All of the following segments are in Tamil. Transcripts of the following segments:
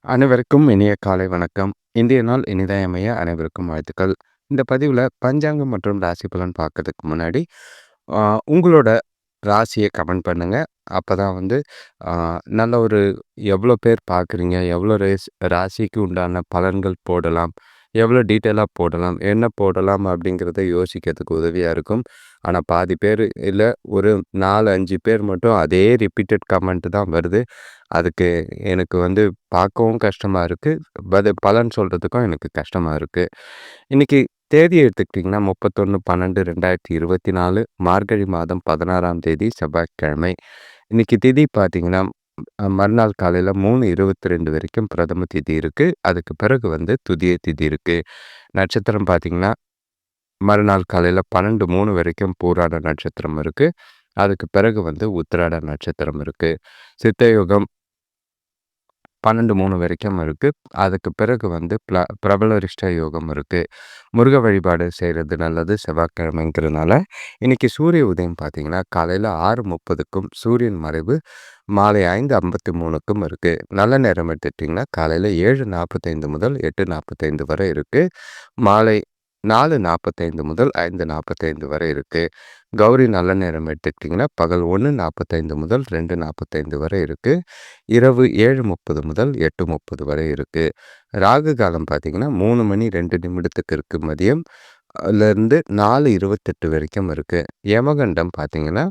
அனைவருக்கும் இனிய காலை வணக்கம். இன்றைய நாள் இனிதாய் அமைய அனைவருக்கும் வாழ்த்துக்கள். இந்த பதிவுல பஞ்சாங்கம் மற்றும் ராசி பலன் பார்க்கறதுக்கு முன்னாடி, அ உங்களோட ராசிய கமெண்ட் பண்ணுங்க. அப்பதான் வந்து அ நல்ல ஒரு எவ்வளோ பேர் பார்க்குறீங்க, எவ்வளோ ராசிக்கு உண்டான பலன்கள் போடலாம், எவ்வளோ டீட்டெயிலா போடலாம், என்ன போடலாம் அப்படிங்கிறத யோசிக்கிறதுக்கு உதவியா இருக்கும். ஆனா பாதி பேர் இல்ல ஒரு 4, 5 பேர் மட்டும் அதே ரிப்பீட்டட் கமெண்ட் தான் வருது. அதுக்கு எனக்கு வந்து பார்க்கவும் கஷ்டமா இருக்கு. பலன் சொல்றதுக்கும் எனக்கு கஷ்டமா இருக்கு. இன்னைக்கு தேதி எடுத்துக்கிட்டிங்கன்னா 31/12/2024 மார்கழி மாதம் 16ஆம் தேதி செவ்வாய்க்கிழமை. இன்னைக்கு திதி பார்த்தீங்கன்னா, மறுநாள் காலையில 3:22 வரைக்கும் பிரதம திதி இருக்கு. அதுக்கு பிறகு வந்து துதிய திதி இருக்கு. நட்சத்திரம் பார்த்தீங்கன்னா, மறுநாள் காலையில 12:03 வரைக்கும் பூராட நட்சத்திரம் இருக்கு. அதுக்கு பிறகு வந்து உத்திராட நட்சத்திரம் இருக்கு. சித்தயோகம் 12:03 வரைக்கும் இருக்கு. அதுக்கு பிறகு வந்து பிரபலரிஷ்ட யோகம் இருக்கு. முருக வழிபாடு செய்கிறது நல்லது செவ்வாய்க்கிழமைங்கிறதுனால. இன்னைக்கு சூரிய உதயம் பார்த்தீங்கன்னா, காலையில 6:30க்கும் சூரியன் மறைவு மாலை 5:53க்கும் இருக்கு. நல்ல நேரம் எடுத்துக்கிட்டிங்கன்னா, காலையில 7:45 முதல் 8:45 வரை இருக்கு. மாலை 4:45 முதல் 5:45 வரை இருக்கு. கௌரி நல்ல நேரம் எடுத்துக்கிட்டிங்கன்னா, பகல் 1:45 முதல் 2:45 வரை இருக்கு. இரவு 7:30 முதல் 8:30 வரை இருக்கு. ராகு காலம் பார்த்தீங்கன்னா, 3 மணி 2 நிமிடத்துக்கு இருக்கு மதியம். அதுலேருந்து 4:28 வரைக்கும் இருக்கு. யமகண்டம் பார்த்தீங்கன்னா,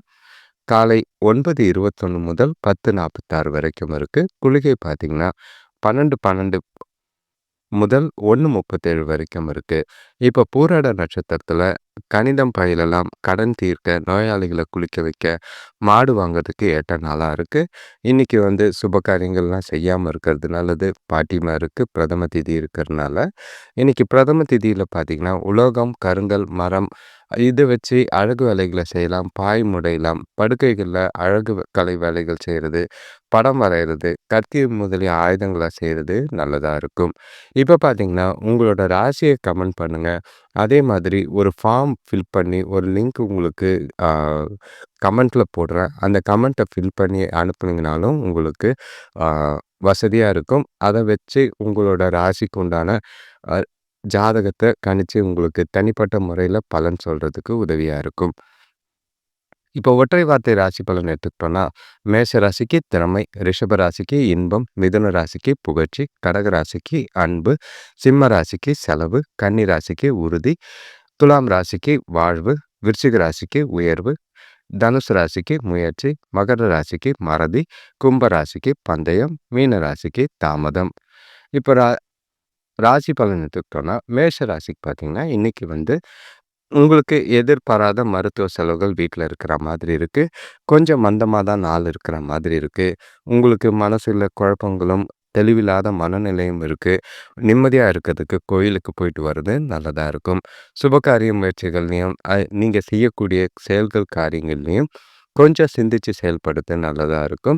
காலை 9:21 முதல் 10:46 வரைக்கும் இருக்கு. குளிகை பார்த்தீங்கன்னா, 12:12 முதல் 1:37 வரைக்கும் இருக்கு. இப்போ பூராட நட்சத்திரத்துல கணிதம் பயிலலாம், கடன் தீர்க்க, நோயாளிகள குளிக்க வைக்க, மாடு வாங்குறதுக்கு ஏற்ற நாளா இருக்கு. இன்னைக்கு வந்து சுப காரியங்கள்லாம் செய்யாம இருக்கிறது நல்லது. பாட்டிமாருக்கு பிரதம திதி இருக்கிறதுனால. இன்னைக்கு பிரதம திதியில பார்த்தீங்கன்னா, உலோகம், கருங்கல், மரம் இத வச்சு அழகு வேலைகள செய்யலாம். பாய் முடையலாம். படுக்கைகள்ல அழகு கலை வேலைகள் செய்றது, படம் வரையறது, கத்தி முதலிய ஆயுதங்கள செய்றது நல்லதா இருக்கும். இப்ப பார்த்தீங்கன்னா, உங்களோட ராசிய கமெண்ட் பண்ணுங்க. அதே மாதிரி ஒரு ஃபார்ம் ஃபில் பண்ணி ஒரு லிங்க் உங்களுக்கு அ கமெண்ட்ல போடுறேன். அந்த கமெண்ட்ட ஃபில் பண்ணி அனுப்புனீங்கனாலும் உங்களுக்கு அ வசதியா இருக்கும். அத வச்சு உங்களோட ராசிக்கு உண்டான அ ஜாதகத்த கணிச்சு உங்களுக்கு தனிப்பட்ட முறையில பலன் சொல்றதுக்கு உதவியா இருக்கும். இப்போ ஒற்றை வார்த்தை ராசி பலன் எடுத்துக்கிட்டோம்னா, மேஷ ராசிக்கு திறமை, ரிஷப ராசிக்கு இன்பம், மிதுன ராசிக்கு புகழ்ச்சி, கடக ராசிக்கு அன்பு, சிம்ம ராசிக்கு செலவு, கன்னி ராசிக்கு உறுதி, துலாம் ராசிக்கு வாழ்வு, விருச்சிக ராசிக்கு உயர்வு, தனுசு ராசிக்கு முயற்சி, மகர ராசிக்கு மறதி, கும்ப ராசிக்கு பந்தயம், மீன ராசிக்கு தாமதம். இப்போ ராசி பலன் எடுத்துக்கிட்டோம்னா, மேஷ ராசிக்கு பார்த்தீங்கன்னா, இன்னைக்கு வந்து உங்களுக்கு எதிர்பாராத மருத்துவ செலவுகள் வீட்ல இருக்கிற மாதிரி இருக்கு. கொஞ்சம் மந்தமா தான் நாள் இருக்கிற மாதிரி இருக்கு. உங்களுக்கு மனசுல குழப்பங்களும், தெளிவில்லாத மனநிலையும் இருக்கு. நிம்மதியா இருக்கிறதுக்கு கோயிலுக்கு போயிட்டு வர்றது நல்லதா இருக்கும். சுபகாரிய முயற்சிகள்லயும், நீங்க செய்யக்கூடிய செயல்கள் காரியங்கள்லயும் கொஞ்சம் சிந்திச்சு செயல்படுறது நல்லதா இருக்கும்.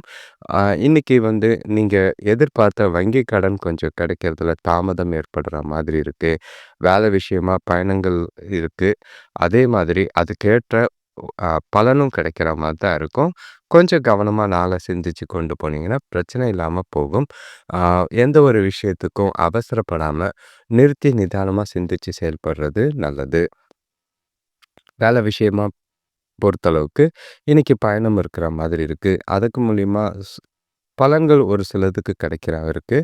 இன்னைக்கு வந்து நீங்க எதிர்பார்த்த வங்கி கடன் கொஞ்சம் கிடைக்கிறதுல தாமதம் ஏற்படுற மாதிரி இருக்கு. வேலை விஷயமா பயணங்கள் இருக்கு. அதே மாதிரி அதுக்கேற்ற பலனும் கிடைக்கிற மாரி தான் இருக்கும். கொஞ்சம் கவனமா நாள சிந்திச்சு கொண்டு போனீங்கன்னா, பிரச்சனை இல்லாம போகும். அ எந்த ஒரு விஷயத்துக்கும் அவசரப்படாம, நிறுத்தி நிதானமா சிந்திச்சு செயல்படுறது நல்லது. வேலை விஷயமா பொறுத்தளவுக்கு, இன்னைக்கு பயணம் இருக்கிற மாதிரி இருக்கு. அதுக்கு மூலியமா பலன்கள் ஒரு சிலதுக்கு கிடைக்கிறா இருக்கு.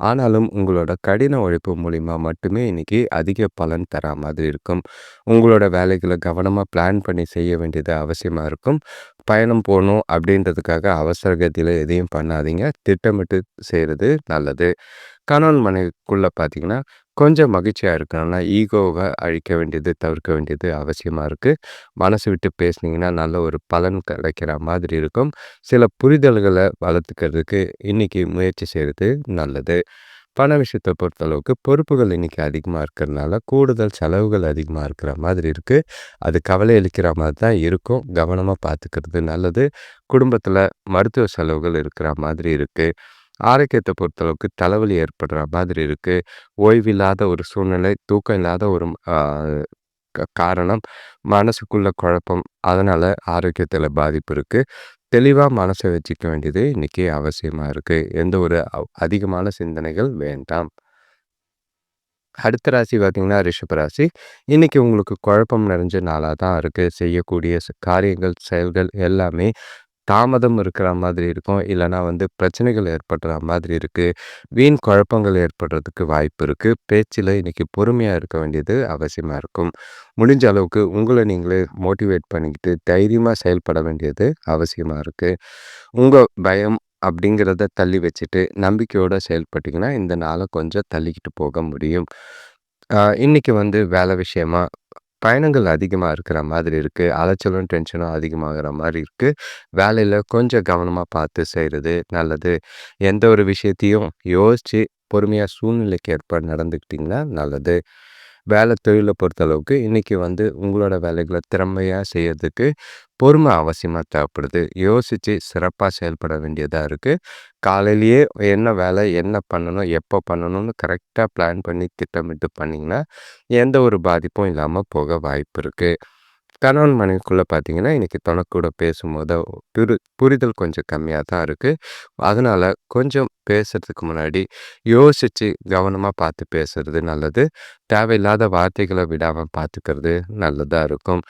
ஆனாலும் உங்களோட கடின உழைப்பு மூலியமா மட்டுமே இன்னைக்கு அதிக பலன் தரா மாதிரி இருக்கும். உங்களோட வேலைகள கவனமா பிளான் பண்ணி செய்ய வேண்டியது அவசியமா இருக்கும். பயணம் போணும் அப்படின்றதுக்காக அவசர கதியில எதையும் பண்ணாதீங்க. திட்டமிட்டு செய்றது நல்லது. கணவன் மனைவிக்குள்ள பார்த்தீங்கன்னா, கொஞ்சம் மகிழ்ச்சியா இருக்கணும்னா, ஈகோவ அழிக்க வேண்டியது, தவிர்க்க வேண்டியது அவசியமா இருக்கு. மனசு விட்டு பேசுனீங்கன்னா, நல்ல ஒரு பலன் கிடைக்கிற மாதிரி இருக்கும். சில புரிதல்கள வளர்த்துக்கிறதுக்கு இன்னைக்கு முயற்சி செய்றது நல்லது. பண விஷயத்த பொறுத்தளவுக்கு பொறுப்புகள் இன்னைக்கு அதிகமா இருக்கிறதுனால, கூடுதல் செலவுகள் அதிகமா இருக்கிற மாதிரி இருக்கு. அது கவலை அளிக்கிற மாரி தான் இருக்கும். கவனமா பார்த்துக்கிறது நல்லது. குடும்பத்தில மருத்துவ செலவுகள் இருக்கிற மாதிரி இருக்கு. ஆரோக்கியத்த பொறுத்தளவுக்கு தலைவலி ஏற்படுற மாதிரி இருக்கு. ஓய்வில்லாத ஒரு சூழ்நிலை, தூக்கம் இல்லாத ஒரு அ காரணம், மனசுக்குள்ள குழப்பம். அதனால ஆரோக்கியத்தில பாதிப்பு இருக்கு. தெளிவா மனச வச்சுக்க வேண்டியது இன்னைக்கு அவசியமா இருக்கு. எந்த ஒரு அதிகமான சிந்தனைகள் வேண்டாம். அடுத்த ராசி பார்த்தீங்கன்னா, ரிஷப ராசி. இன்னைக்கு உங்களுக்கு குழப்பம் நிறைஞ்ச நாளா தான் இருக்கு. செய்யக்கூடிய காரியங்கள், செயல்கள் எல்லாமே தாமதம் இருக்கிற மாதிரி இருக்கும். இல்லன்னா வந்து பிரச்சனைகள் ஏற்படுற மாதிரி இருக்கு. வீண் குழப்பங்கள் ஏற்படுறதுக்கு வாய்ப்பு இருக்கு. பேச்சில இன்னைக்கு பொறுமையா இருக்க வேண்டியது அவசியமா இருக்கும். முடிஞ்ச அளவுக்கு உங்கள நீங்களே மோட்டிவேட் பண்ணிக்கிட்டு தைரியமா செயல்பட வேண்டியது அவசியமா இருக்கு. உங்க பயம் அப்படிங்கிறத தள்ளி வச்சுட்டு நம்பிக்கையோட செயல்பட்டீங்கன்னா, இந்த நாள கொஞ்சம் தள்ளிக்கிட்டு போக முடியும். இன்னைக்கு வந்து வேலை விஷயமா பயணங்கள் அதிகமா இருக்கிற மாதிரி இருக்கு. அலைச்சலும், டென்ஷனும் அதிகமாகிற மாரி இருக்கு. வேலையில கொஞ்சம் கவனமா பார்த்து செய்றது நல்லது. எந்த ஒரு விஷயத்தையும் யோசிச்சு, பொறுமையா சூழ்நிலைக்கு ஏற்ப நடந்துக்கிட்டீங்கன்னா நல்லது. வேலை தொழில பொறுத்தளவுக்கு இன்னைக்கு வந்து உங்களோட வேலைகள திறமையா செய்யறதுக்கு பொறுமை அவசியமா தேவைப்படுது. யோசிச்சு சிறப்பா செயல்பட வேண்டியதா இருக்கு. காலையிலேயே என்ன வேலை, என்ன பண்ணணும், எப்போ பண்ணணும்னு கரெக்ட்டா பிளான் பண்ணி திட்டமிட்டு பண்ணீங்கன்னா, எந்த ஒரு பாதிப்பும் இல்லாம போக வாய்ப்பு இருக்கு. கணவன் மனைவிக்குள்ள பார்த்தீங்கன்னா, இன்னைக்கு தொணக்கூட பேசும்போது புரிதல் கொஞ்சம் கம்மியா தான் இருக்கு. அதனால கொஞ்சம் பேசுறதுக்கு முன்னாடி யோசிச்சு கவனமா பார்த்து பேசுறது நல்லது. தேவையில்லாத வார்த்தைகள விடாம பார்த்துக்கிறது நல்லதா இருக்கும்.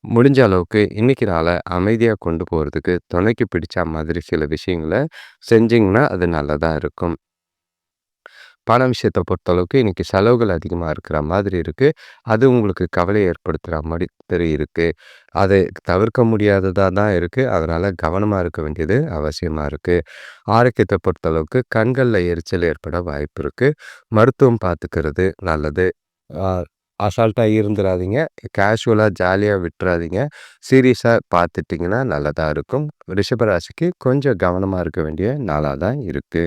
முடிஞ்ச அளவுக்கு இன்னைக்கு நாள அமைதியா கொண்டு போறதுக்கு துணைக்கு பிடிச்ச மாதிரி சில விஷயங்கள செஞ்சீங்கன்னா, அது நல்லதா இருக்கும். பண விஷயத்த பொறுத்தளவுக்கு இன்னைக்கு செலவுகள் அதிகமா இருக்கிற மாதிரி இருக்கு. அது உங்களுக்கு கவலை ஏற்படுத்துற மாரி இருக்கு. அது தவிர்க்க முடியாததா தான் இருக்கு. அதனால கவனமா இருக்க வேண்டியது அவசியமா இருக்கு. ஆரோக்கியத்த பொறுத்தளவுக்கு கண்கள்ல எரிச்சல் ஏற்பட வாய்ப்பு இருக்கு. மருத்துவம் பார்த்துக்கிறது நல்லது. ஆ அசால்ட்டா இருந்துறாதீங்க. கேஷுவலா ஜாலியா விட்டுறாதீங்க. சீரியஸா பார்த்துட்டீங்கன்னா நல்லதா இருக்கும். ரிஷபராசிக்கு கொஞ்சம் கவனமா இருக்க வேண்டிய நாளா தான் இருக்கு.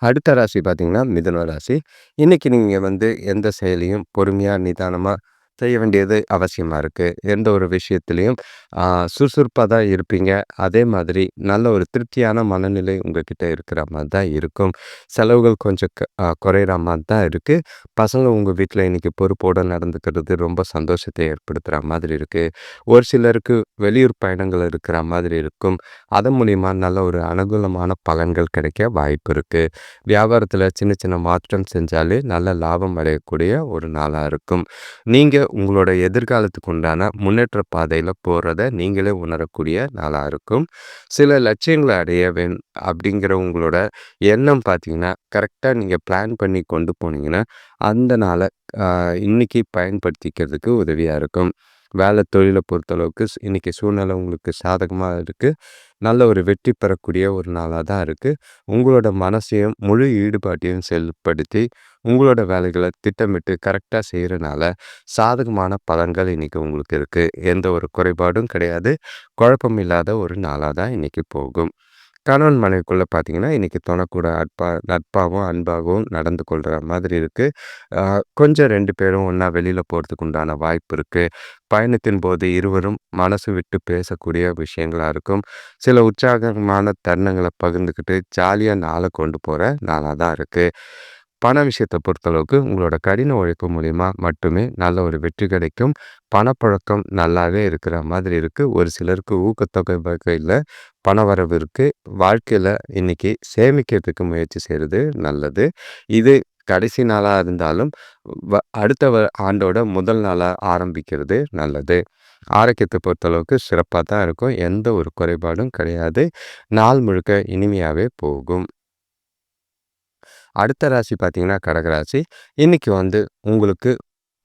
அடுத்த ராசி பார்த்தீங்கன்னா, மிதுன ராசி. இன்னைக்கு நீங்க வந்து எந்த செயலையும் பொறுமையா, நிதானமா செய்ய வேண்டியது அவசியமா இருக்கு. எந்த ஒரு விஷயத்திலயும் ஆ சுறுசுறுப்பா தான் இருப்பீங்க. அதே மாதிரி நல்ல ஒரு திருப்தியான மனநிலை உங்ககிட்ட இருக்கிற மாரி தான் இருக்கும். செலவுகள் கொஞ்சம் குறையிற மாரி தான் இருக்கு. பசங்க உங்க வீட்ல இன்னைக்கு பொறுப்போட நடந்துக்கிறது ரொம்ப சந்தோஷத்தை ஏற்படுத்துற மாதிரி இருக்கு. ஒரு சிலருக்கு வெளியூர் பயணங்கள் இருக்கிற மாதிரி இருக்கும். அதன் மூலியமா நல்ல ஒரு அனுகூலமான பலன்கள் கிடைக்க வாய்ப்பு இருக்கு. வியாபாரத்துல சின்ன சின்ன மாற்றம் செஞ்சாலே நல்ல லாபம் அடையக்கூடிய ஒரு நாளா இருக்கும். நீங்க உங்களோட எதிர்காலத்துக்கு உண்டான முன்னேற்ற பாதையில போறத நீங்களே உணரக்கூடிய நாளா இருக்கும். சில லட்சியங்கள அடைய அப்படிங்கிற உங்களோட எண்ணம் பார்த்தீங்கன்னா, கரெக்ட்டா நீங்க பிளான் பண்ணி கொண்டு போனீங்கன்னா, அந்த நாள அ இன்னைக்கு பயன்படுத்திக்கிறதுக்கு உதவியா இருக்கும். வேலை தொழில பொறுத்தளவுக்கு இன்னைக்கு சூழ்நிலை உங்களுக்கு சாதகமா இருக்கு. நல்ல ஒரு வெற்றி பெறக்கூடிய ஒரு நாளா தான் இருக்கு. உங்களோட மனசையும், முழு ஈடுபாட்டையும் செயல்படுத்தி, உங்களோட வேலைகள திட்டமிட்டு கரெக்ட்டா செய்றனால, சாதகமான பலன்கள் இன்னைக்கு உங்களுக்கு இருக்கு. எந்த ஒரு குறைபாடும் கிடையாது. குழப்பம் இல்லாத ஒரு நாளா தான் இன்னைக்கு போகும். கணவன் மனைவிக்குள்ள பார்த்தீங்கன்னா, இன்னைக்கு தொணக்கூட நட்பாவும், அன்பாகவும் நடந்து கொள்ற மாதிரி இருக்கு. அ கொஞ்சம் 2 பேரும் ஒண்ணா வெளியில போறதுக்கு உண்டான வாய்ப்பு இருக்கு. பயணத்தின் போது இருவரும் மனசு விட்டு பேசக்கூடிய விஷயங்களா இருக்கும். சில உற்சாகமான தருணங்கள பகிர்ந்துக்கிட்டு, ஜாலியா நாள கொண்டு போற நாளா தான் இருக்கு. பண விஷயத்த பொறுத்தளவுக்கு உங்களோட கடின உழைப்பு மூலியமா மட்டுமே நல்ல ஒரு வெற்றி கிடைக்கும். பணப்புழக்கம் நல்லாவே இருக்கிற மாதிரி இருக்கு. ஒரு சிலருக்கு ஊக்கத்தொகை வகையில பணவரவு இருக்கு. வாழ்க்கையில இன்னைக்கு சேமிக்கிறதுக்கு முயற்சி செய்றது நல்லது. இது கடைசி நாளா இருந்தாலும், அடுத்த ஆண்டோட முதல் நாளா ஆரம்பிக்கிறது நல்லது. ஆரோக்கியத்த பொறுத்தளவுக்கு சிறப்பா தான் இருக்கும். எந்த ஒரு குறைபாடும் கிடையாது. நாள் முழுக்க இனிமையாவே போகும். அடுத்த ராசி பார்த்தீங்கன்னா, கடகராசி. இன்னைக்கு வந்து உங்களுக்கு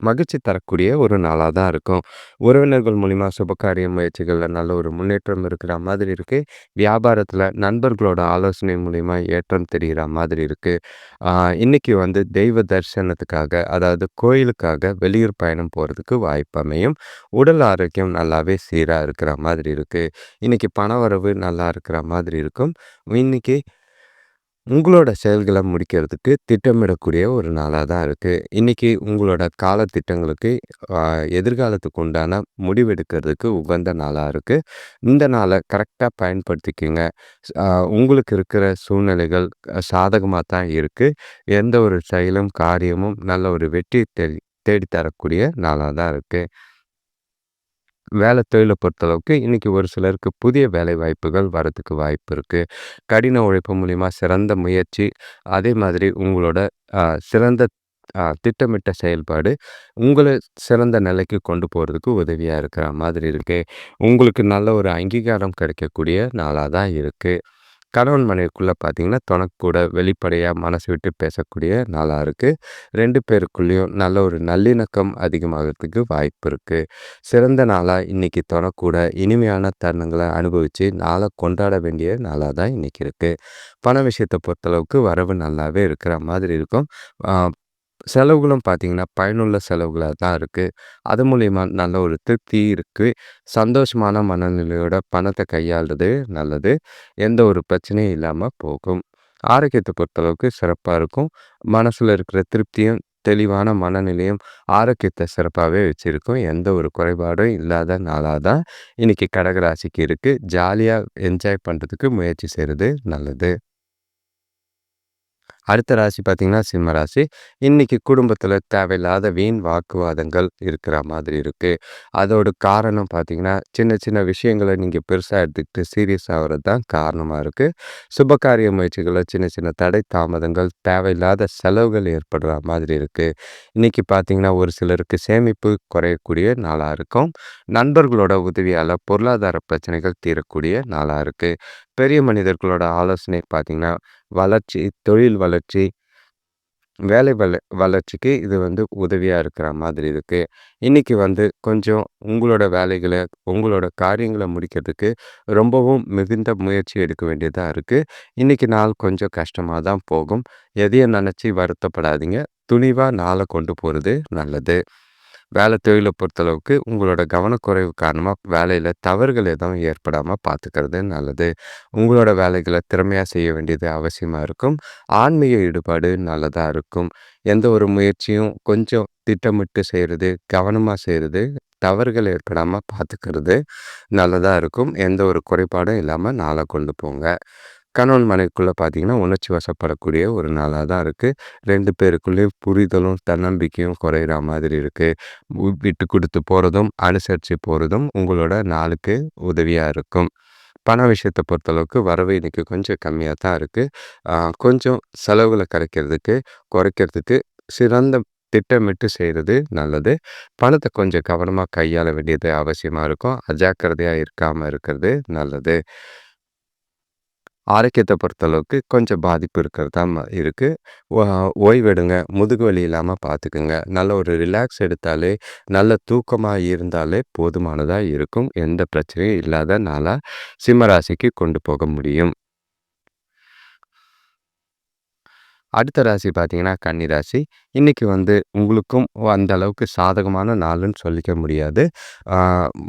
மகிழ்ச்சி தரக்கூடிய ஒரு நாளா தான் இருக்கும். உறவினர்கள் மூலியமா சுபகாரிய முயற்சிகள்ல நல்ல ஒரு முன்னேற்றம் இருக்கிற மாதிரி இருக்கு. வியாபாரத்துல நண்பர்களோட ஆலோசனை மூலியமா ஏற்றம் தெரியிற மாதிரி இருக்கு. ஆ இன்னைக்கு வந்து தெய்வ தரிசனத்துக்காக, அதாவது கோயிலுக்காக வெளியூர் பயணம் போறதுக்கு வாய்ப்பு அமையும். உடல் ஆரோக்கியம் நல்லாவே சீரா இருக்கிற மாதிரி இருக்கு. இன்னைக்கு பணவரவு நல்லா இருக்கிற மாதிரி இருக்கும். இன்னைக்கு உங்களோட செயல்கள முடிக்கிறதுக்கு திட்டமிடக்கூடிய ஒரு நாளா தான் இருக்கு. இன்னைக்கு உங்களோட கால திட்டங்களுக்கு அ எதிர்காலத்துக்கு உண்டான முடிவெடுக்கிறதுக்கு உகந்த நாளா இருக்கு. இந்த நாள கரெக்ட்டா பயன்படுத்திக்கங்க. அ உங்களுக்கு இருக்கிற சூழ்நிலைகள் சாதகமா தான் இருக்கு. எந்த ஒரு செயலும், காரியமும் நல்ல ஒரு வெற்றி தேடி தரக்கூடிய நாளா தான் இருக்கு. தொழில பொறுத்தளவுக்கு இன்னைக்கு ஒரு சிலருக்கு புதிய வேலை வாய்ப்புகள் வரதுக்கு வாய்ப்பு இருக்கு. கடின உழைப்பு மூலியமா சிறந்த முயற்சி, அதே மாதிரி உங்களோட சிறந்த திட்டமிட்ட செயல்பாடு உங்கள சிறந்த நிலைக்கு கொண்டு போறதுக்கு உதவியா இருக்கிற மாதிரி இருக்கு. உங்களுக்கு நல்ல ஒரு அங்கீகாரம் கிடைக்கக்கூடிய நாளா தான் இருக்கு. கணவன் மனைவிக்குள்ள பார்த்தீங்கன்னா, தொணக்கூட வெளிப்படையா மனசு விட்டு பேசக்கூடிய நாளா இருக்கு. 2 பேருக்குள்ளேயும் நல்ல ஒரு நல்லிணக்கம் அதிகமாகறதுக்கு வாய்ப்பு இருக்கு. சிறந்த நாளா இன்னைக்கு தொணக்கூட இனிமையான தருணங்கள அனுபவிச்சு நாள கொண்டாட வேண்டிய நாளா தான் இன்னைக்கு இருக்கு. பண விஷயத்த பொறுத்தளவுக்கு வரவு நல்லாவே இருக்கிற மாதிரி இருக்கும். ஆ செலவுகளும் பார்த்தீங்கன்னா, பயனுள்ள செலவுகளா தான் இருக்கு. அது மூலியமா நல்ல ஒரு திருப்தி இருக்கு. சந்தோஷமான மனநிலையோட பணத்த கையாள்றது நல்லது. எந்த ஒரு பிரச்சனையும் இல்லாம போகும். ஆரோக்கியத்த பொறுத்தளவுக்கு சிறப்பா இருக்கும். மனசுல இருக்கிற திருப்தியும், தெளிவான மனநிலையும் ஆரோக்கியத்த சிறப்பாவே வச்சிருக்கும். எந்த ஒரு குறைபாடும் இல்லாத நாளா தான் இன்னைக்கு கடக ராசிக்கு இருக்கு. ஜாலியா என்ஜாய் பண்றதுக்கு முயற்சி செய்றது நல்லது. அடுத்த ராசி பார்த்தீங்கன்னா, சிம்ம ராசி. இன்னைக்கு குடும்பத்தில தேவையில்லாத வீண் வாக்குவாதங்கள் இருக்கிற மாதிரி இருக்கு. அதோட காரணம் பார்த்தீங்கன்னா, சின்ன சின்ன விஷயங்கள நீங்க பெருசா எடுத்துக்கிட்டு சீரியஸ் ஆகுறது தான் காரணமா இருக்கு. சுபகாரிய முயற்சிகள்ல சின்ன சின்ன தடை தாமதங்கள், தேவையில்லாத செலவுகள் ஏற்படுற மாதிரி இருக்கு. இன்னைக்கு பார்த்தீங்கன்னா, ஒரு சிலருக்கு சேமிப்பு குறையக்கூடிய நாளா இருக்கும். நண்பர்களோட உதவியால பொருளாதார பிரச்சனைகள் தீரக்கூடிய நாளா இருக்கு. பெரிய மனிதர்களோட ஆலோசனை பார்த்தீங்கன்னா, வளர்ச்சி, தொழில் வளர்ச்சி, வேலை வளர்ச்சிக்கு இது வந்து உதவியா இருக்கிற மாதிரி இருக்கு. இன்னைக்கு வந்து கொஞ்சம் உங்களோட வேலைகள, உங்களோட காரியங்கள முடிக்கிறதுக்கு ரொம்பவும் மிகுந்த முயற்சி எடுக்க வேண்டியதா இருக்கு. இன்னைக்கு நாள் கொஞ்சம் கஷ்டமா தான் போகும். எதையும் நினைச்சு வருத்தப்படாதீங்க. துணிவா நாள கொண்டு போறது நல்லது. தொழில பொறுத்தளவுக்கு உங்களோட கவனக்குறைவு காரணமா வேலையில தவறுகள் எதுவும் ஏற்படாம பார்த்துக்கிறது நல்லது. உங்களோட வேலைகள திறமையா செய்ய வேண்டியது அவசியமா இருக்கும். ஆன்மீக ஈடுபாடு நல்லதா இருக்கும். எந்த ஒரு முயற்சியும் கொஞ்சம் திட்டமிட்டு செய்றது, கவனமா செய்றது, தவறுகள் ஏற்படாம பார்த்துக்கிறது நல்லதா இருக்கும். எந்த ஒரு குறைபாடும் இல்லாம நாள கொண்டு போங்க. கணவன் மனைவிக்குள்ள பார்த்தீங்கன்னா, உணர்ச்சி வசப்படக்கூடிய ஒரு நாளா தான் இருக்கு. 2 பேருக்குள்ளேயும் புரிதலும், தன்னம்பிக்கையும் குறையிற மாதிரி இருக்கு. விட்டு குடுத்து போறதும், அனுசரிச்சு போறதும் உங்களோட நாளுக்கு உதவியா இருக்கும். பண விஷயத்த பொறுத்தளவுக்கு வரவு இன்னைக்கு கொஞ்சம் கம்மியா தான் இருக்கு. அ கொஞ்சம் செலவுகள குறைக்கிறதுக்கு சிறந்த திட்டமிட்டு செய்றது நல்லது. பணத்த கொஞ்சம் கவனமா கையாள வேண்டியது அவசியமா இருக்கும். அஜாக்கிரதையா இருக்காம இருக்கிறது நல்லது. ஆரோக்கியத்த பொறுத்தளவுக்கு கொஞ்சம் பாதிப்பு இருக்கிறதா இருக்கு. ஒ ஓய்வெடுங்க. முதுகு வலி இல்லாம பார்த்துக்குங்க. நல்ல ஒரு ரிலாக்ஸ் எடுத்தாலே, நல்ல தூக்கமா இருந்தாலே போதுமானதா இருக்கும். எந்த பிரச்சனையும் இல்லாத நாளா சிம்ம ராசிக்கு கொண்டு போக முடியும். அடுத்த ராசி பார்த்தீங்கன்னா, கன்னி ராசி. இன்னைக்கு வந்து உங்களுக்கும் அந்த அளவுக்கு சாதகமான நாளுன்னு சொல்லிக்க முடியாது. ஆ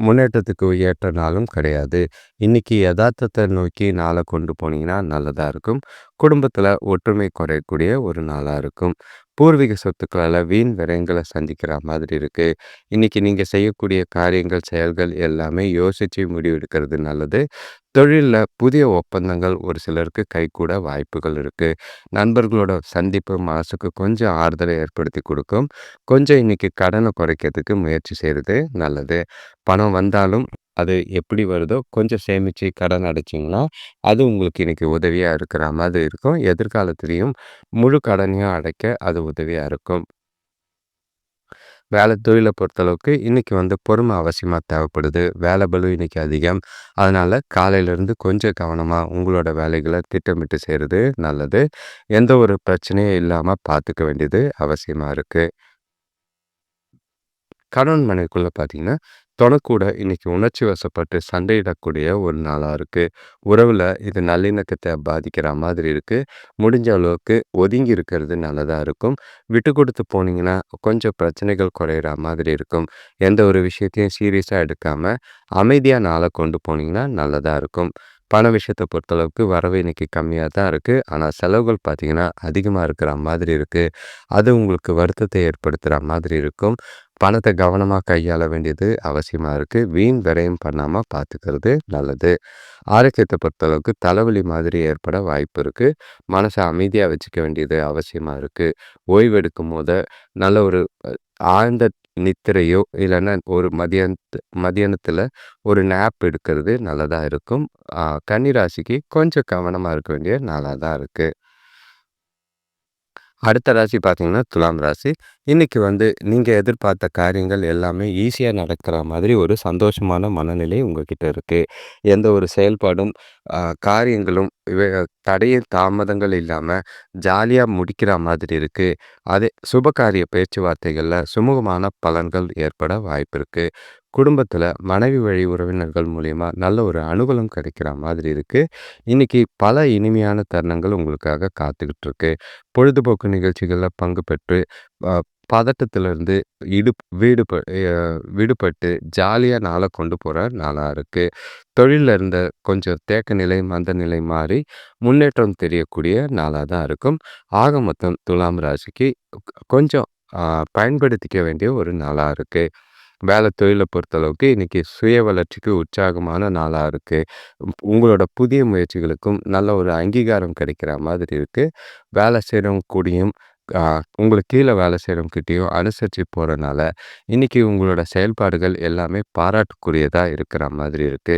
முன்னேற்றத்துக்கு ஏற்ற நாளும் கிடையாது. இன்னைக்கு எதார்த்தத்த நோக்கி நாள கொண்டு போனீங்கன்னா நல்லதா இருக்கும். குடும்பத்தில ஒற்றுமை குறையக்கூடிய ஒரு நாளா இருக்கும். பூர்வீக சொத்துக்களால வீண் விரயங்கள சந்திக்கிற மாதிரி இருக்கு. இன்னைக்கு நீங்க செய்யக்கூடிய காரியங்கள், செயல்கள் எல்லாமே யோசிச்சு முடிவெடுக்கிறது நல்லது. தொழில்ல புதிய ஒப்பந்தங்கள் ஒரு சிலருக்கு கைகூட வாய்ப்புகள் இருக்கு. நண்பர்களோட சந்திப்பு மனசுக்கு கொஞ்சம் ஆறுதலை ஏற்படுத்தி கொடுக்கும். கொஞ்சம் இன்னைக்கு கடனை குறைக்கிறதுக்கு முயற்சி செய்கிறது நல்லது. பணம் வந்தாலும் அது எப்படி வருதோ கொஞ்சம் சேமிச்சு கடன் அடைச்சிங்கன்னா, அது உங்களுக்கு இன்னைக்கு உதவியா இருக்கிற மாதிரி இருக்கும். எதிர்காலத்திலயும் முழு கடனையும் அடைக்க அது உதவியா இருக்கும். தொழில பொறுத்தளவுக்கு இன்னைக்கு வந்து பொறுமை அவசியமா தேவைப்படுது. வேலை பளு இன்னைக்கு அதிகம். அதனால காலையிலேருந்து கொஞ்சம் கவனமா உங்களோட வேலைகள திட்டமிட்டு செய்றது நல்லது. எந்த ஒரு பிரச்சனையும் இல்லாம பார்த்துக்க வேண்டியது அவசியமா இருக்கு. கணவன் மனைவிக்குள்ள பார்த்தீங்கன்னா, தொணக்கூட இன்னைக்கு உணர்ச்சி வசப்பட்டு சண்டையிடக்கூடிய ஒரு நாளா இருக்கு. உறவுல இது நல்லிணக்கத்த பாதிக்கிற மாதிரி இருக்கு. முடிஞ்ச அளவுக்கு ஒதுங்கி இருக்கிறது நல்லதா இருக்கும். விட்டு குடுத்து போனீங்கன்னா, கொஞ்சம் பிரச்சனைகள் குறையிற மாதிரி இருக்கும். எந்த ஒரு விஷயத்தையும் சீரியஸா எடுக்காம, அமைதியா நாள கொண்டு போனீங்கன்னா நல்லதா இருக்கும். பண விஷயத்த பொறுத்தளவுக்கு வரவு இன்னைக்கு கம்மியா தான் இருக்கு. ஆனா செலவுகள் பார்த்தீங்கன்னா, அதிகமா இருக்கிற மாதிரி இருக்கு. அது உங்களுக்கு வருத்தத்தை ஏற்படுத்துற மாதிரி இருக்கும். பணத்த கவனமா கையாள வேண்டியது அவசியமா இருக்கு. வீண் விரயம் பண்ணாம பார்த்துக்கிறது நல்லது. ஆரோக்கியத்த பொறுத்தளவுக்கு தலைவலி மாதிரி ஏற்பட வாய்ப்பு இருக்கு. மனச அமைதியா வச்சுக்க வேண்டியது அவசியமா இருக்கு. ஓய்வெடுக்கும்போது நல்ல ஒரு ஆழ்ந்த நித்திரையோ இல்லன்னா ஒரு மதியானத்துல ஒரு நேப் எடுக்கிறது நல்லதா இருக்கும். கன்னி ராசிக்கு கொஞ்சம் கவனமா இருக்க வேண்டிய நாளா தான் இருக்கு. அடுத்த ராசி பார்த்தீங்கன்னா, துலாம் ராசி. இன்னைக்கு வந்து நீங்க எதிர்பார்த்த காரியங்கள் எல்லாமே ஈஸியா நடக்கிற மாதிரி ஒரு சந்தோஷமான மனநிலை உங்ககிட்ட இருக்கு. எந்த ஒரு செயல்பாடும், காரியங்களும் தடை தாமதங்கள் இல்லாம ஜாலியா முடிக்கிற மாதிரி இருக்கு. அதே சுபகாரிய பேச்சுவார்த்தைகள்ல சுமூகமான பலன்கள் ஏற்பட வாய்ப்பு இருக்கு. குடும்பத்துல மனைவி வழி உறவினர்கள் மூலியமா நல்ல ஒரு அனுகூலம் கிடைக்கிற மாதிரி இருக்கு. இன்னைக்கு பல இனிமையான தருணங்கள் உங்களுக்காக காத்துக்கிட்டு இருக்கு. பொழுதுபோக்கு நிகழ்ச்சிகள்ல பங்கு பெற்று, அ பதட்டத்திலிருந்து வீடுப அ விடுபட்டு ஜாலியா நாள கொண்டு போற நாளா இருக்கு. தொழில்ல இருந்த கொஞ்சம் தேக்க நிலை, மந்த நிலை மாறி முன்னேற்றம் தெரியக்கூடிய நாளா தான் இருக்கும். ஆக மொத்தம் துலாம் ராசிக்கு கொஞ்சம் அ பயன்படுத்திக்க வேண்டிய ஒரு நாளா இருக்கு. வேலை தொழில பொறுத்தளவுக்கு இன்னைக்கு சுய வளர்ச்சிக்கு உற்சாகமான நாளா இருக்கு. உங்களோட புதிய முயற்சிகளுக்கும் நல்ல ஒரு அங்கீகாரம் கிடைக்கிற மாதிரி இருக்கு. வேலை செய்றவங்க கூடயும், அ உங்களுக்கு கீழ வேலை செய்றவங்ககிட்டயும் அனுசரிச்சு போறனால, இன்னைக்கு உங்களோட செயல்பாடுகள் எல்லாமே பாராட்டுக்குரியதா இருக்கிற மாதிரி இருக்கு.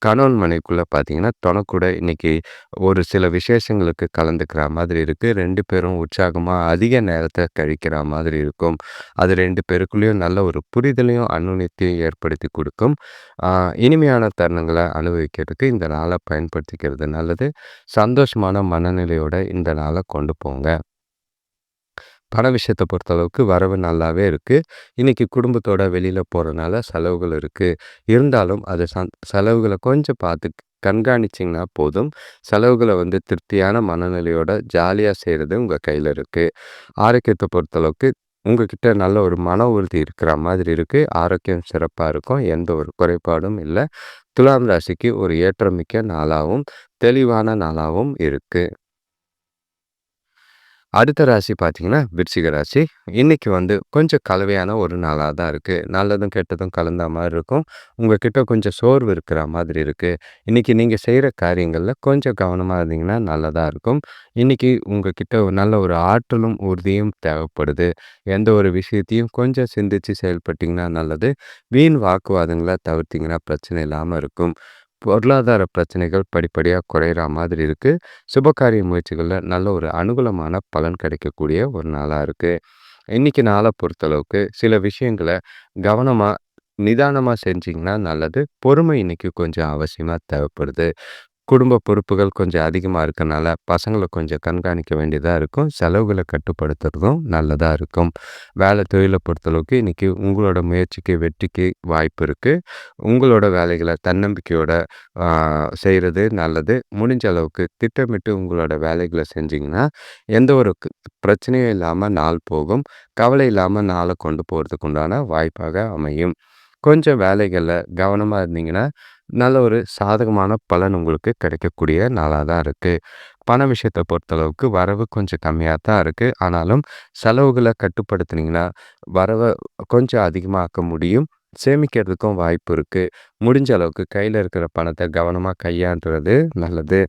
கணவன் மனைவிக்குள்ள பார்த்தீங்கன்னா, தொணக்கூட இன்னைக்கு ஒரு சில விசேஷங்களுக்கு கலந்துக்கிற மாதிரி இருக்கு. 2 பேரும் உற்சாகமா அதிக நேரத்த கழிக்கிற மாதிரி இருக்கும். அது 2 பேருக்குள்ளேயும் நல்ல ஒரு புரிதலையும், அந்யோன்யத்தையும் ஏற்படுத்தி குடுக்கும். ஆ இனிமையான தருணங்கள அனுபவிக்கிறதுக்கு இந்த நாள பயன்படுத்திக்கிறது நல்லது. சந்தோஷமான மனநிலையோட இந்த நாள கொண்டு போங்க. பண விஷயத்த பொறுத்தளவுக்கு வரவு நல்லாவே இருக்கு. இன்னைக்கு குடும்பத்தோட வெளியில போறனால செலவுகள் இருக்கு. இருந்தாலும் அது செலவுகள கொஞ்சம் பார்த்து கண்காணிச்சீங்கன்னா போதும். செலவுகள வந்து திருப்தியான மனநிலையோட ஜாலியா செய்றது உங்க கையில இருக்கு. ஆரோக்கியத்த பொறுத்தளவுக்கு உங்ககிட்ட நல்ல ஒரு மன உறுதி இருக்கிற மாதிரி இருக்கு. ஆரோக்கியம் சிறப்பா இருக்கும். எந்த ஒரு குறைபாடும் இல்ல. துலாம் ராசிக்கு ஒரு ஏற்றமிக்க நாளாவும், தெளிவான நாளாவும் இருக்கு. அடுத்த ராசி பார்த்தீங்கன்னா, விருச்சிக ராசி. இன்னைக்கு வந்து கொஞ்சம் கலவையான ஒரு நாளா தான் இருக்கு. நல்லதும், கெட்டதும் கலந்த மாரி இருக்கும். உங்ககிட்ட கொஞ்சம் சோர்வு இருக்கிற மாதிரி இருக்கு. இன்னைக்கு நீங்க செய்ற காரியங்கள்ல கொஞ்சம் கவனமா இருந்தீங்கன்னா நல்லதா இருக்கும். இன்னைக்கு உங்ககிட்ட ஒரு நல்ல ஒரு ஆற்றலும், உறுதியும் தேவைப்படுது. எந்த ஒரு விஷயத்தையும் கொஞ்சம் சிந்திச்சு செயல்பட்டீங்கன்னா நல்லது. வீண் வாக்குவாதங்கள தவிர்த்தீங்கன்னா பிரச்சனை இல்லாம இருக்கும். பொருளாதார பிரச்சனைகள் படிப்படியா குறையிற மாதிரி இருக்கு. சுபகாரிய முயற்சிகள்ல நல்ல ஒரு அனுகூலமான பலன் கிடைக்கக்கூடிய ஒரு நாளா இருக்கு. இன்னைக்கு நாள பொறுத்தளவுக்கு சில விஷயங்கள கவனமா, நிதானமா செஞ்சீங்கன்னா நல்லது. பொறுமை இன்னைக்கு கொஞ்சம் அவசியமா தேவைப்படுது. குடும்ப பொறுப்புகள் கொஞ்சம் அதிகமா இருக்கனால, பசங்கள கொஞ்சம் கண்காணிக்க வேண்டியதா இருக்கும். செலவுகள கட்டுப்படுத்துறதும் நல்லதா இருக்கும். வேலை தொழில பொறுத்தளவுக்கு இன்னைக்கு உங்களோட முயற்சிக்கு, வெற்றிக்கு வாய்ப்பு இருக்கு. உங்களோட வேலைகள தன்னம்பிக்கையோட ஆ செய்றது நல்லது. முடிஞ்ச அளவுக்கு திட்டமிட்டு உங்களோட வேலைகள செஞ்சீங்கன்னா, எந்த ஒரு பிரச்சனையும் இல்லாம நாள் போகும். கவலை இல்லாம நாள கொண்டு போறதுக்கு உண்டான வாய்ப்பாக அமையும். கொஞ்சம் வேலைகள்ல கவனமா இருந்தீங்கன்னா, நல்ல ஒரு சாதகமான பலன் உங்களுக்கு கிடைக்கக்கூடிய நாளா தான் இருக்கு. பண விஷயத்த பொறுத்தளவுக்கு வரவு கொஞ்சம் கம்மியா தான் இருக்கு. ஆனாலும் செலவுகள கட்டுப்படுத்துனீங்கன்னா, வரவ கொஞ்சம் அதிகமாக்க முடியும். சேமிக்கிறதுக்கும் வாய்ப்பு இருக்கு. முடிஞ்ச அளவுக்கு கையில இருக்கிற பணத்த கவனமா கையாள்றது நல்லது.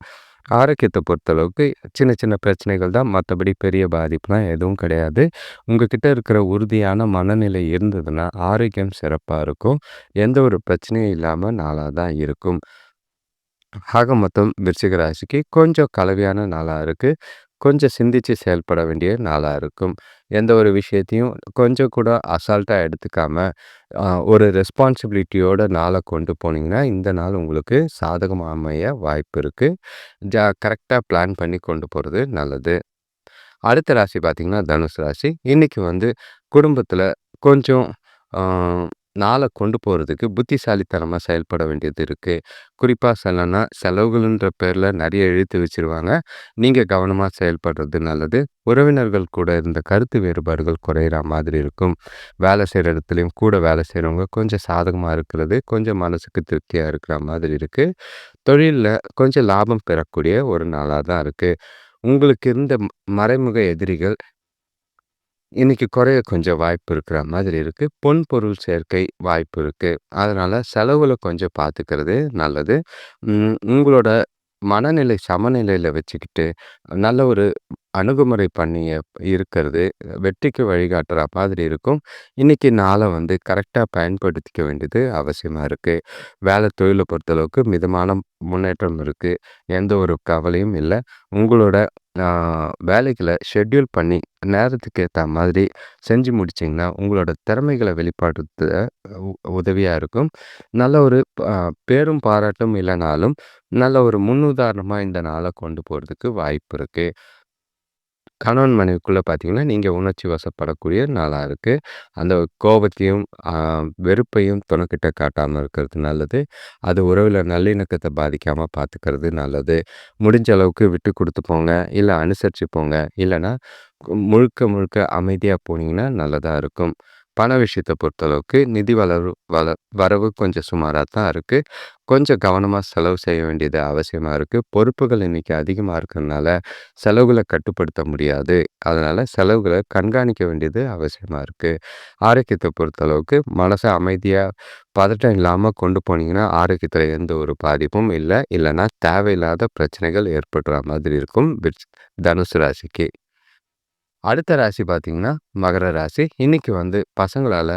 ஆரோக்கியத்த பொறுத்தளவுக்கு சின்ன சின்ன பிரச்சனைகள் தான். மத்தபடி பெரிய பாதிப்புலாம் எதுவும் கிடையாது. உங்ககிட்ட இருக்கிற உறுதியான மனநிலை இருந்ததுன்னா, ஆரோக்கியம் சிறப்பா இருக்கும். எந்த ஒரு பிரச்சனையும் இல்லாம நாளா தான் இருக்கும். ஆக மொத்தம் விருச்சிக ராசிக்கு கொஞ்சம் கலவையான நாளா இருக்கு. கொஞ்சம் சிந்திச்சு செயல்பட வேண்டிய நாளா இருக்கும். எந்த ஒரு விஷயத்தையும் கொஞ்சம் கூட அசால்ட்டா எடுத்துக்காம, ஒரு ரெஸ்பான்சிபிலிட்டியோட நாள கொண்டு போனீங்கன்னா, இந்த நாள் உங்களுக்கு சாதகமா அமைய வாய்ப்பு இருக்கு. கரெக்ட்டா பிளான் பண்ணி கொண்டு போறது நல்லது. அடுத்த ராசி பார்த்தீங்கன்னா, தனுசு ராசி. இன்னைக்கு வந்து குடும்பத்தில கொஞ்சம் ஆ நாள கொண்டு போறதுக்கு புத்திசாலித்தனமா செயல்பட வேண்டியது இருக்கு. குறிப்பா சொல்லணும்னா, செலவுகள்ன்ற பேர்ல நெறைய இழுத்து வச்சுருவாங்க. நீங்க கவனமா செயல்படுறது நல்லது. உறவினர்கள் கூட இருந்த கருத்து வேறுபாடுகள் குறையிற மாதிரி இருக்கும். வேலை செய்ற இடத்துலயும் கூட வேலை செய்றவங்க கொஞ்சம் சாதகமா இருக்கிறது, கொஞ்சம் மனசுக்கு திருப்தியா இருக்கிற மாதிரி இருக்கு. தொழில்ல கொஞ்சம் லாபம் பெறக்கூடிய ஒரு நாளா தான் இருக்கு. உங்களுக்கு இருந்த மறைமுக எதிரிகள் இன்னைக்கு குறைய கொஞ்சம் வாய்ப்பு இருக்கிற மாதிரி இருக்கு. பொன் பொருள் சேர்க்கை வாய்ப்பு இருக்கு. அதனால செலவுகள கொஞ்சம் பார்த்துக்கிறது நல்லது. உங்களோட மனநிலை சமநிலையில வச்சுக்கிட்டு, நல்ல ஒரு அணுகுமுறை பண்ணி இருக்கிறது வெற்றிக்கு வழிகாட்டுற மாதிரி இருக்கும். இன்னைக்கு நாளை வந்து கரெக்டா பயன்படுத்திக்க வேண்டியது அவசியமா இருக்கு. வேலை தொழிலை பொறுத்தளவுக்கு மிதமான முன்னேற்றம் இருக்கு. எந்த ஒரு கவலையும் இல்லை. உங்களோட வேலைகளை ஷெட்யூல் பண்ணி நேரத்துக்கு ஏற்ற மாதிரி செஞ்சு முடிச்சிங்கன்னா உங்களோட திறமைகளை வெளிப்படுத்த உதவியாக இருக்கும். நல்ல ஒரு பேரும் பாராட்டும் இல்லைனாலும் நல்ல ஒரு முன்னுதாரணமாக இந்த நாளை கொண்டு போகிறதுக்கு வாய்ப்பு இருக்குது. கணவன் மனைவிக்குள்ள பார்த்தீங்கன்னா, நீங்க உணர்ச்சி வசப்படக்கூடிய நாளா இருக்கு. அந்த கோபத்தையும், அ வெறுப்பையும் துணைக்கிட்ட காட்டாம இருக்கிறது நல்லது. அது உறவுல நல்லிணக்கத்த பாதிக்காம பார்த்துக்கிறது நல்லது. முடிஞ்ச அளவுக்கு விட்டு குடுத்து போங்க. இல்ல அனுசரிச்சு போங்க. இல்லன்னா முழுக்க முழுக்க அமைதியா போனீங்கன்னா நல்லதா இருக்கும். பண விஷயத்த பொறுத்தளவுக்கு நிதி வரவு கொஞ்சம் சுமாரா தான் இருக்கு. கொஞ்சம் கவனமா செலவு செய்ய வேண்டியது அவசியமா இருக்கு. பொறுப்புகள் இன்னைக்கு அதிகமா இருக்கிறதுனால செலவுகள கட்டுப்படுத்த முடியாது. அதனால செலவுகள கண்காணிக்க வேண்டியது அவசியமா இருக்கு. ஆரோக்கியத்த பொறுத்தளவுக்கு மனச அமைதியா, பதட்டம் இல்லாம கொண்டு போனீங்கன்னா, ஆரோக்கியத்துல எந்த ஒரு பாதிப்பும் இல்ல. இல்லன்னா தேவையில்லாத பிரச்சனைகள் ஏற்படுற மாதிரி இருக்கும். தனுசு ராசிக்கு. அடுத்த ராசி பார்த்தீங்கன்னா, மகர ராசி. இன்னைக்கு வந்து பசங்களால,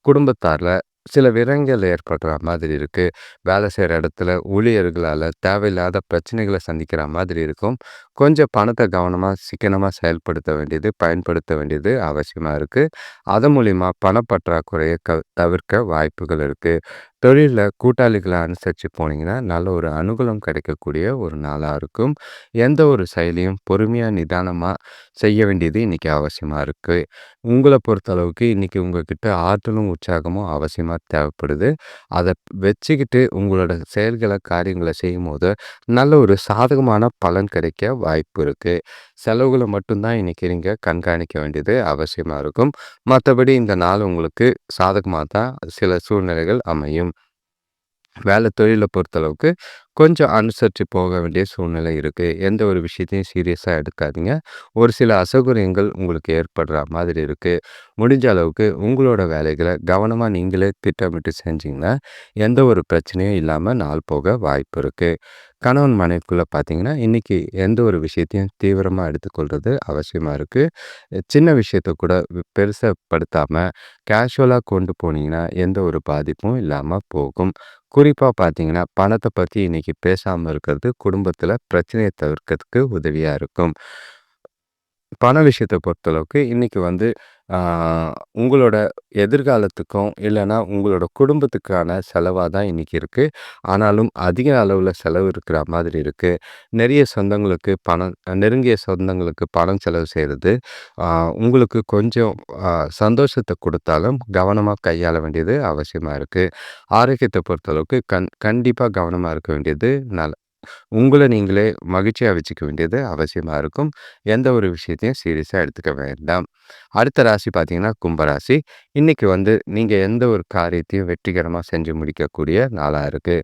குடும்பத்தார்ல சில விரயங்கள் ஏற்படுற மாதிரி இருக்கு. வேலை செய்ற இடத்துல ஊழியர்களால தேவையில்லாத பிரச்சனைகள சந்திக்கிற மாதிரி இருக்கும். கொஞ்சம் பணத்த கவனமா, சிக்கனமா செயல்படுத்த வேண்டியது, பயன்படுத்த வேண்டியது அவசியமா இருக்கு. அதன் மூலியமா பணப்பற்றாக்குறைய தவிர்க்க வாய்ப்புகள் இருக்கு. தொழில்ல கூட்டாளிகள அனுசரிச்சு போனீங்கன்னா, நல்ல ஒரு அனுகூலம் கிடைக்கக்கூடிய ஒரு நாளா இருக்கும். எந்த ஒரு செயலையும் பொறுமையா, நிதானமா செய்ய வேண்டியது இன்னைக்கு அவசியமா இருக்கு. உங்கள பொறுத்தளவுக்கு இன்னைக்கு உங்ககிட்ட ஆற்றலும், உற்சாகமும் அவசியமா தேவைப்படுது. அத வச்சுக்கிட்டு உங்களோட செயல்கள, காரியங்கள செய்யும்போது, நல்ல ஒரு சாதகமான பலன் கிடைக்க வாய்ப்பு இருக்கு. செலவுகள மட்டும் தான் இன்னைக்கு நீங்க கண்காணிக்க வேண்டியது அவசியமா இருக்கும். மத்தபடி இந்த நாள் உங்களுக்கு சாதகமா தான் சில சூழ்நிலைகள் அமையும். வேலை தொழில பொறுத்தளவுக்கு கொஞ்சம் அனுசரிச்சு போக வேண்டிய சூழ்நிலை இருக்கு. எந்த ஒரு விஷயத்தையும் சீரியஸா எடுக்காதீங்க. ஒரு சில அசௌகரியங்கள் உங்களுக்கு ஏற்படுற மாதிரி இருக்கு. முடிஞ்ச அளவுக்கு உங்களோட வேலைகள கவனமா நீங்களே திட்டமிட்டு செஞ்சீங்கன்னா, எந்த ஒரு பிரச்சனையும் இல்லாம நாள் போக வாய்ப்பு இருக்கு. கணவன் மனைவிக்குள்ள பார்த்தீங்கன்னா, இன்னைக்கு எந்த ஒரு விஷயத்தையும் தீவிரமா எடுத்துக்கொள்றது அவசியமா இருக்கு. சின்ன விஷயத்த கூட பெருசா படுத்தாம, கேஷுவலா கொண்டு போனீங்கன்னா, எந்த ஒரு பாதிப்பும் இல்லாம போகும். குறிப்பா பார்த்தீங்கன்னா, பணத்த பத்தி இன்னைக்கு பேசாம இருக்கிறது குடும்பத்தில பிரச்சனைய தவிர்க்கிறதுக்கு உதவியா இருக்கும். பண விஷயத்த பொறுத்தளவுக்கு இன்னைக்கு வந்து ஆ உங்களோட எதிர்காலத்துக்கும், இல்லன்னா உங்களோட குடும்பத்துக்கான செலவா தான் இன்னைக்கு இருக்கு. ஆனாலும் அதிக அளவுல செலவு இருக்கிற மாதிரி இருக்கு. நெறைய சொந்தங்களுக்கு நெருங்கிய சொந்தங்களுக்கு பணம் செலவு செய்றது, ஆ உங்களுக்கு கொஞ்சம் அ சந்தோஷத்த குடுத்தாலும், கவனமா கையாள வேண்டியது அவசியமா இருக்கு. ஆரோக்கியத்த பொறுத்தளவுக்கு கண்டிப்பா கவனமா இருக்க வேண்டியது உங்கள நீங்களே மகிழ்ச்சியா வச்சுக்க வேண்டியது அவசியமா இருக்கும். எந்த ஒரு விஷயத்தையும் சீரியஸா எடுத்துக்க வேண்டாம். அடுத்த ராசி பார்த்தீங்கன்னா, கும்பராசி. இன்னைக்கு வந்து நீங்க எந்த ஒரு காரியத்தையும் வெற்றிகரமா செஞ்சு முடிக்கக்கூடிய நாளா இருக்கு.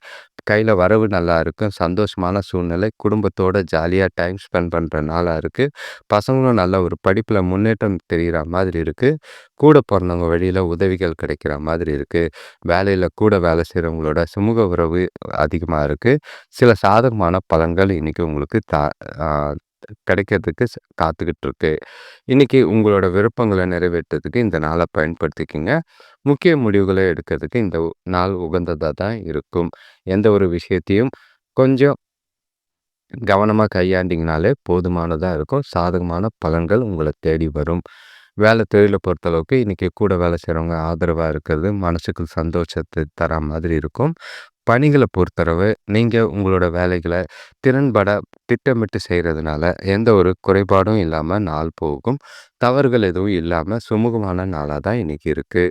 கையில வரவு நல்லா இருக்கும். சந்தோஷமான சூழ்நிலை. குடும்பத்தோட ஜாலியா டைம் ஸ்பெண்ட் பண்ற நாளா இருக்கு. பசங்களும் நல்ல ஒரு படிப்புல முன்னேற்றம் தெரியிற மாதிரி இருக்கு. கூட பொறந்தவங்க வழியில உதவிகள் கிடைக்கிற மாதிரி இருக்கு. வேலையில கூட வேலை செய்றவங்களோட சுமூக உறவு அதிகமா இருக்கு. சில சாதகமான பலன்கள் இன்னைக்கு உங்களுக்கு ஆ கிடைக்கிறதுக்கு காத்துக்கிட்டு இருக்கு. இன்னைக்கு உங்களோட விருப்பங்கள நிறைவேற்றதுக்கு இந்த நாள பயன்படுத்திக்கங்க. முக்கிய முடிவுகள எடுக்கிறதுக்கு இந்த நாள் உகந்ததா தான் இருக்கும். எந்த ஒரு விஷயத்தையும் கொஞ்சம் கவனமா கையாண்டீங்கனாலே போதுமானதா இருக்கும். சாதகமான பலன்கள் உங்கள தேடி வரும். வேலை தொழில பொறுத்தளவுக்கு இன்னைக்கு கூட வேலை செய்றவங்க ஆதரவா இருக்கிறது மனசுக்கு சந்தோஷத்த தரா மாதிரி இருக்கும். பணிகள பொறுத்தளவு நீங்க உங்களோட வேலைகள திறன்பட திட்டமிட்டு செய்றதுனால எந்த ஒரு குறைபாடும் இல்லாம நாள் போகும். தவறுகள் எதுவும் இல்லாம சுமூகமான நாளா தான் இன்னைக்கு இருக்கு.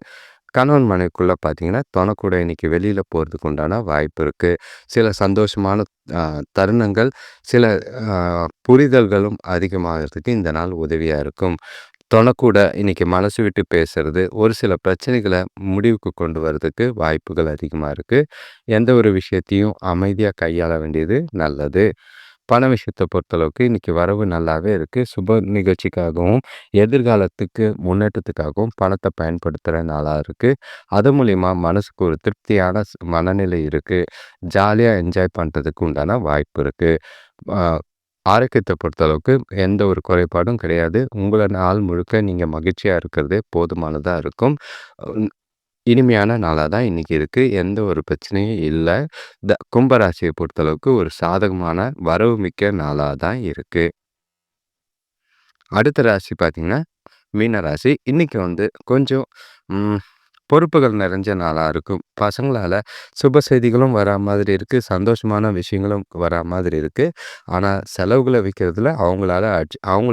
கணவன் மனைவிக்குள்ள பார்த்தீங்கன்னா, தொணக்கூட இன்னைக்கு வெளியில போறதுக்கு உண்டான வாய்ப்பு இருக்கு. சில சந்தோஷமான அ தருணங்கள், சில அ புரிதல்களும் அதிகமாகறதுக்கு இந்த நாள் உதவியா இருக்கும். தொணக்கூட இன்னைக்கு மனசு விட்டு பேசுறது, ஒரு சில பிரச்சனைகள முடிவுக்கு கொண்டு வரதுக்கு வாய்ப்புகள் அதிகமா இருக்கு. எந்த ஒரு விஷயத்தையும் அமைதியா கையாள வேண்டியது நல்லது. பண விஷயத்த பொறுத்தளவுக்கு இன்னைக்கு வரவு நல்லாவே இருக்கு. சுப நிகழ்ச்சிக்காகவும், எதிர்காலத்துக்கு முன்னேற்றத்துக்காகவும் பணத்த பயன்படுத்துற நாளா இருக்கு. அது மூலியமா மனசுக்கு ஒரு திருப்தியான மனநிலை இருக்கு. ஜாலியா என்ஜாய் பண்றதுக்கு உண்டான வாய்ப்பு இருக்கு. அ ஆரோக்கியத்த பொறுத்தளவுக்கு எந்த ஒரு குறைபாடும் கிடையாது. உங்கள நாள் முழுக்க நீங்க மகிழ்ச்சியா இருக்கிறதே போதுமானதா இருக்கும். ம் இனிமையான நாளா தான் இன்னைக்கு இருக்கு. எந்த ஒரு பிரச்சனையும் இல்ல. கும்ப ராசிய பொறுத்தளவுக்கு ஒரு சாதகமான வரவு மிக்க நாளா தான் இருக்கு. அடுத்த ராசி பார்த்தீங்கன்னா, மீன ராசி. இன்னைக்கு வந்து கொஞ்சம் ம் பொறுப்புகள் நிறைஞ்ச நாளா இருக்கும். பசங்களால சுப செய்திகளும் வரா மாதிரி இருக்கு. சந்தோஷமான விஷயங்களும் வரா மாதிரி இருக்கு. ஆனா, செலவுகள வைக்கிறதுல அவங்கள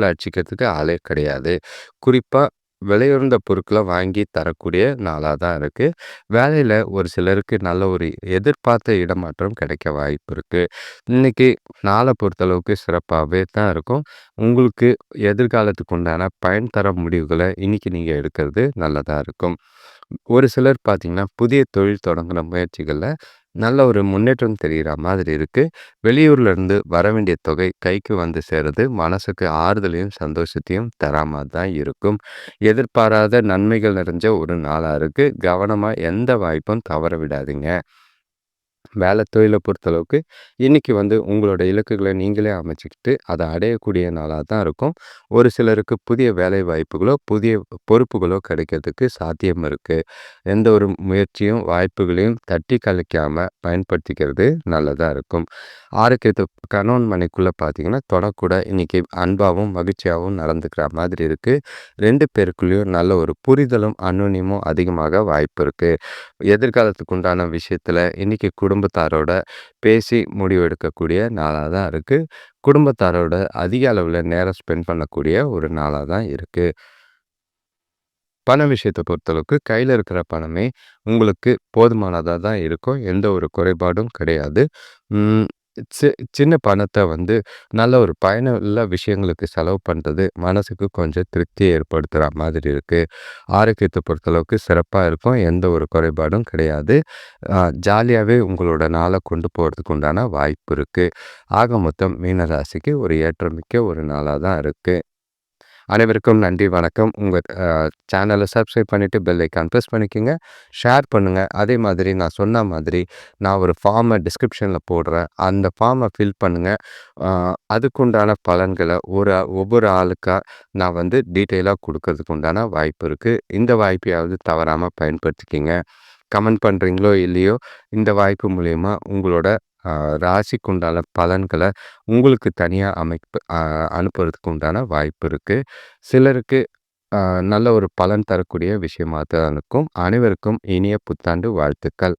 அடிச்சுக்கிறதுக்கு ஆளே கிடையாது. குறிப்பா விலையுயர்ந்த பொருட்கள வாங்கி தரக்கூடிய நாளா தான் இருக்கு. வேலையில ஒரு சிலருக்கு நல்ல ஒரு எதிர்பார்த்த இடமாற்றம் கிடைக்க வாய்ப்பு இருக்கு. இன்னைக்கு நாள பொறுத்தளவுக்கு சிறப்பாவே தான் இருக்கும். உங்களுக்கு எதிர்காலத்துக்கு உண்டான பயன் தர முடிவுகள இன்னைக்கு நீங்க எடுக்கிறது நல்லதா இருக்கும். ஒரு சிலர் பார்த்தீங்கன்னா, புதிய தொழில் தொடங்குன முயற்சிகள்ல நல்ல ஒரு முன்னேற்றம் தெரியிற மாதிரி இருக்கு. வெளியூர்ல இருந்து வரவேண்டிய தொகை கைக்கு வந்து சேருது. மனசுக்கு ஆறுதலையும், சந்தோஷத்தையும் தரா மாரி தான் இருக்கும். எதிர்பாராத நன்மைகள் நிறைஞ்ச ஒரு நாளா இருக்கு. கவனமா எந்த வாய்ப்பும் தவற விடாதீங்க. வேலை தொழில பொறுத்தளவுக்கு, இன்னைக்கு வந்து உங்களோட இலக்குகள நீங்களே அமைச்சுக்கிட்டு, அத அடையக்கூடிய நாளா தான் இருக்கும். ஒரு சிலருக்கு புதிய வேலை வாய்ப்புகளோ, புதிய பொறுப்புகளோ கிடைக்கிறதுக்கு சாத்தியம் இருக்கு. எந்த ஒரு முயற்சியும், வாய்ப்புகளையும் தட்டி கழிக்காம பயன்படுத்திக்கிறது நல்லதா இருக்கும். ஆரோக்கியத்த கணவன் மனைவிக்குள்ள பார்த்தீங்கன்னா, தொடக்கூட இன்னைக்கு அன்பாவும், மகிழ்ச்சியாவும் நடந்துக்கிற மாதிரி இருக்கு. 2 பேருக்குள்ளயும் நல்ல ஒரு புரிதலும், அந்யோன்யமும் அதிகமாக வாய்ப்பு இருக்கு. எதிர்காலத்துக்கு உண்டான விஷயத்துல இன்னைக்கு குடும்பத்தாரோட பேசி முடிவெடுக்கக்கூடிய நாளா தான் இருக்கு. குடும்பத்தாரோட அதிக அளவுல நேரம் ஸ்பெண்ட் பண்ணக்கூடிய ஒரு நாளா தான் இருக்கு. பண விஷயத்த பொறுத்தளவுக்கு கையில இருக்கிற பணமே உங்களுக்கு போதுமானதா தான் இருக்கும். எந்த ஒரு குறைபாடும் கிடையாது. ம் சி சின்ன பணத்த வந்து நல்ல ஒரு பயனுள்ள விஷயங்களுக்கு செலவு பண்றது மனசுக்கு கொஞ்சம் திருப்திய ஏற்படுத்துற மாதிரி இருக்கு. ஆரோக்கியத்த பொறுத்தளவுக்கு சிறப்பா இருக்கும். எந்த ஒரு குறைபாடும் கிடையாது. ஜாலியாவே உங்களோட நாள கொண்டு போறதுக்கு உண்டான வாய்ப்பு இருக்கு. ஆக மொத்தம் மீன ராசிக்கு ஒரு ஏற்றமிக்க ஒரு நாளா தான் இருக்கு. அனைவருக்கும் நன்றி, வணக்கம். உங்க சேனல சப்ஸ்கிரைப் பண்ணிட்டு பெல் ஐக்கான் பிரஸ் பண்ணிக்கங்க. ஷேர் பண்ணுங்க. அதே மாதிரி நான் சொன்ன மாதிரி நான் ஒரு ஃபார்ம டிஸ்கிரிப்ஷன்ல போடுறேன். அந்த ஃபார்ம ஃபில் பண்ணுங்க. அ அதுக்குண்டான பலன்கள ஒவ்வொரு ஆளுக்கா நான் வந்து டீட்டெயிலா குடுக்கறதுக்கு உண்டான வாய்ப்பு இருக்கு. இந்த வாய்ப்பையாவது தவறாம பயன்படுத்திக்கங்க. கமெண்ட் பண்றீங்களோ இல்லையோ, இந்த வாய்ப்பு மூலியமா உங்களோட அ ராசிக்கு உண்டான பலன்கள உங்களுக்கு தனியா அனுப்புறதுக்கு உண்டான வாய்ப்பு இருக்கு. சிலருக்கு நல்ல ஒரு பலன் தரக்கூடிய விஷயமா தான் இருக்கும். அனைவருக்கும் இனிய புத்தாண்டு வாழ்த்துக்கள்.